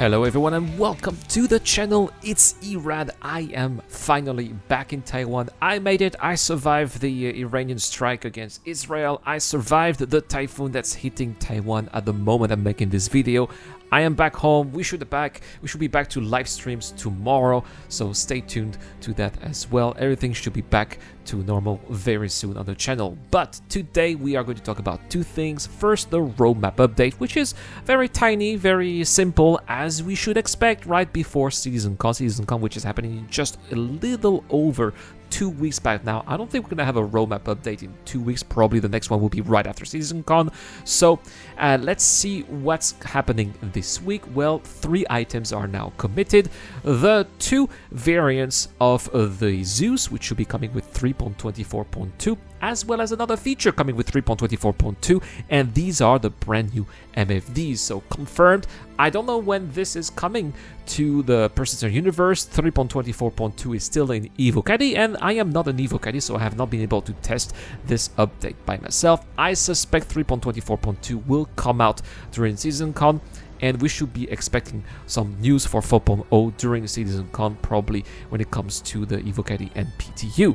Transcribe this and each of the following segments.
Hello everyone and welcome to the channel. It's Irad. I am finally back in Taiwan. I made it. I survived the Iranian strike against Israel. I survived the typhoon that's hitting Taiwan at the moment I'm making this video. I am back home. We should be back to live streams tomorrow, so stay tuned to that as well. Everything should be back to normal very soon on the channel. But today we are going to talk about two things. First, the roadmap update, which is very tiny, very simple, as we should expect right before Citizencon, which is happening in just a little over 2 weeks back now. I don't think we're going to have a roadmap update in 2 weeks. Probably the next one will be right after Citizencon. So let's see what's happening this week. Well, 3 items are now committed. The 2 variants of the Zeus, which should be coming with 3.24.2, as well as another feature coming with 3.24.2, and these are the brand new MFDs, so confirmed. I don't know when this is coming to the Persistent Universe. 3.24.2 is still in Evo Caddy, and I am not an Evo Caddy, so I have not been able to test this update by myself. I suspect 3.24.2 will come out during Citizencon, and we should be expecting some news for 4.0 during Citizencon, probably when it comes to the Evo Caddy and PTU.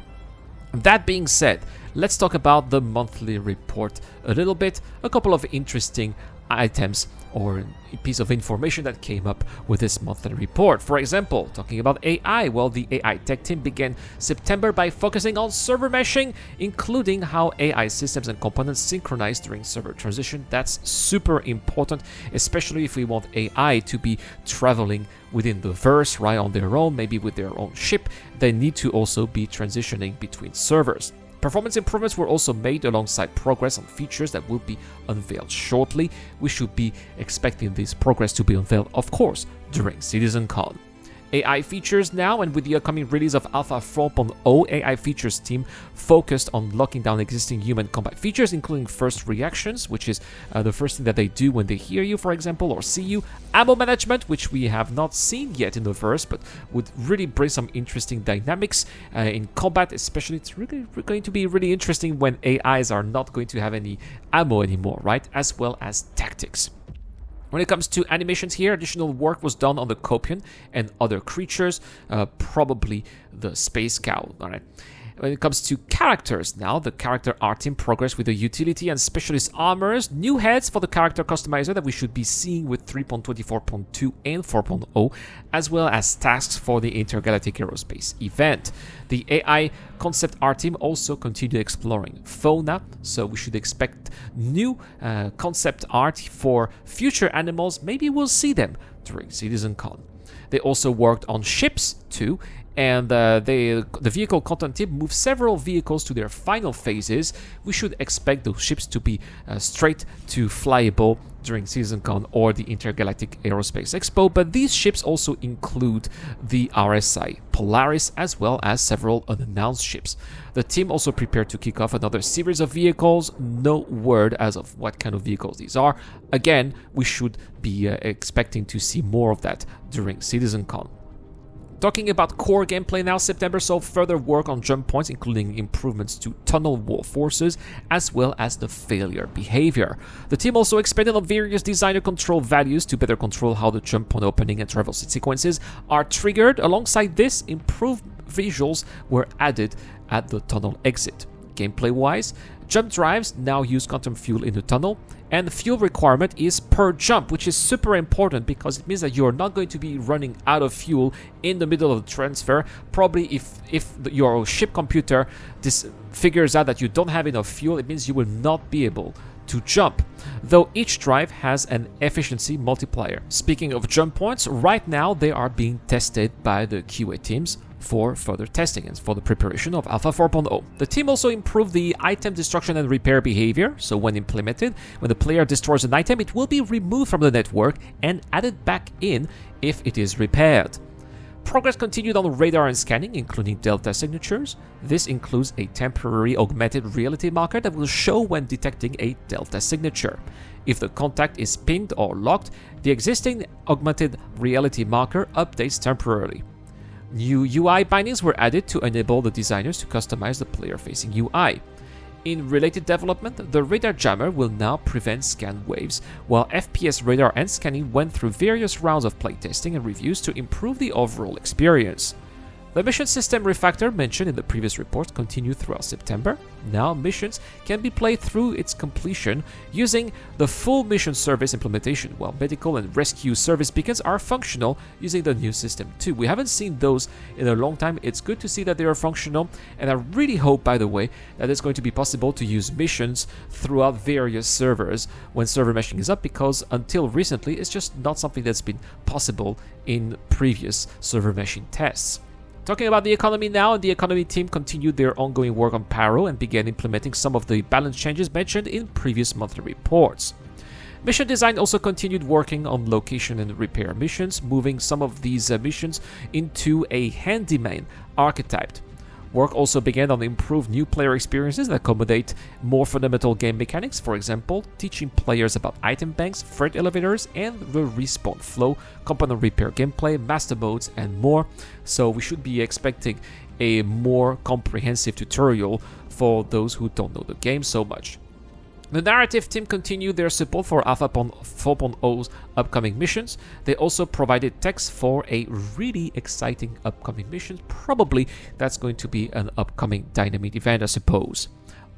That being said, let's talk about the monthly report a little bit. A couple of interesting items or a piece of information that came up with this monthly report. For example, talking about AI, well, the AI tech team began September by focusing on server meshing, including how AI systems and components synchronize during server transition. That's super important, especially if we want AI to be traveling within the verse, right, on their own, maybe with their own ship. They need to also be transitioning between servers. Performance improvements were also made alongside progress on features that will be unveiled shortly. We should be expecting this progress to be unveiled, of course, during Citizencon. AI features now, and with the upcoming release of Alpha 4.0, AI features team focused on locking down existing human combat features, including first reactions, which is the first thing that they do when they hear you, for example, or see you. Ammo management, which we have not seen yet in the verse, but would really bring some interesting dynamics in combat, especially. It's really going to be really interesting when AIs are not going to have any ammo anymore, right? As well as tactics. When it comes to animations here, additional work was done on the Copian and other creatures, probably the Space Cow. All right. When it comes to characters now, the character art team progressed with the utility and specialist armors, new heads for the character customizer that we should be seeing with 3.24.2 and 4.0, as well as tasks for the Intergalactic Aerospace event. The AI concept art team also continued exploring fauna, so we should expect new concept art for future animals. Maybe we'll see them during Citizencon. They also worked on ships too, and the vehicle content team moved several vehicles to their final phases. We should expect those ships to be straight to flyable during Citizencon or the Intergalactic Aerospace Expo, but these ships also include the RSI Polaris as well as several unannounced ships. The team also prepared to kick off another series of vehicles. No word as of what kind of vehicles these are. Again, we should be expecting to see more of that during Citizencon. Talking about core gameplay now, September saw further work on jump points, including improvements to tunnel wall forces, as well as the failure behavior. The team also expanded on various designer control values to better control how the jump point opening and travel sequences are triggered. Alongside this, improved visuals were added at the tunnel exit. Gameplay-wise, jump drives now use quantum fuel in the tunnel, and the fuel requirement is per jump, which is super important because it means that you're not going to be running out of fuel in the middle of the transfer. Probably if your ship computer figures out that you don't have enough fuel, it means you will not be able to jump, though each drive has an efficiency multiplier. Speaking of jump points, right now they are being tested by the QA teams for further testing and for the preparation of Alpha 4.0. The team also improved the item destruction and repair behavior, so when implemented, when the player destroys an item, it will be removed from the network and added back in if it is repaired. Progress continued on radar and scanning, including delta signatures. This includes a temporary augmented reality marker that will show when detecting a delta signature. If the contact is pinned or locked, the existing augmented reality marker updates temporarily. New UI bindings were added to enable the designers to customize the player-facing UI. In related development, the radar jammer will now prevent scan waves, while FPS radar and scanning went through various rounds of playtesting and reviews to improve the overall experience. The mission system refactor mentioned in the previous report continued throughout September. Now missions can be played through its completion using the full mission service implementation, while medical and rescue service beacons are functional using the new system too. We haven't seen those in a long time. It's good to see that they are functional, and I really hope, by the way, that it's going to be possible to use missions throughout various servers when server meshing is up, because until recently it's just not something that's been possible in previous server meshing tests. Talking about the economy now, the economy team continued their ongoing work on Paro and began implementing some of the balance changes mentioned in previous monthly reports. Mission design also continued working on location and repair missions, moving some of these missions into a handyman archetype. Work also began on improved new player experiences that accommodate more fundamental game mechanics, for example, teaching players about item banks, freight elevators, and the respawn flow, component repair gameplay, master modes, and more. So we should be expecting a more comprehensive tutorial for those who don't know the game so much. The narrative team continued their support for Alpha 4.0's upcoming missions. They also provided text for a really exciting upcoming mission. Probably that's going to be an upcoming Dynamite event, I suppose.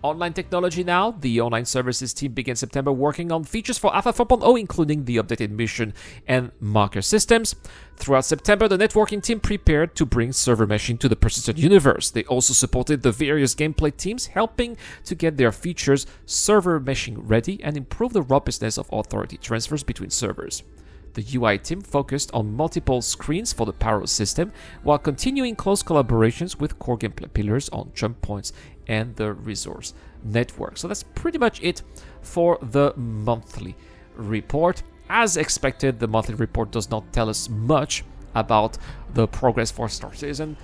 Online technology now. The online services team began September working on features for Alpha 4.0, including the updated mission and marker systems. Throughout September, the networking team prepared to bring server meshing to the persistent universe. They also supported the various gameplay teams, helping to get their features server meshing ready and improve the robustness of authority transfers between servers. The UI team focused on multiple screens for the Paro system, while continuing close collaborations with core gameplay pillars on jump points and the resource network. So that's pretty much it for the monthly report. As expected, the monthly report does not tell us much about the progress for Star Citizen.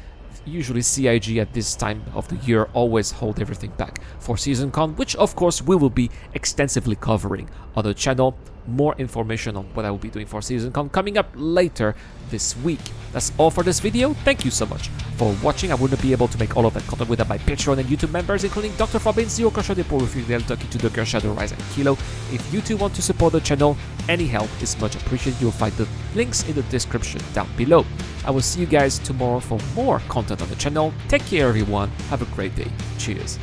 Usually CIG at this time of the year always hold everything back for Citizencon, which of course we will be extensively covering on the channel. More information on what I will be doing for Citizencon coming up later this week. That's all for this video. Thank you so much for watching. I wouldn't be able to make all of that content without my Patreon and YouTube members, including Dr. Fabin, Zero Kershadow, Fidel, Ducky to the Shadow Rise and Kilo. If you too want to support the channel, any help is much appreciated. You'll find the links in the description down below. I will see you guys tomorrow for more content on the channel. Take care everyone. Have a great day. Cheers.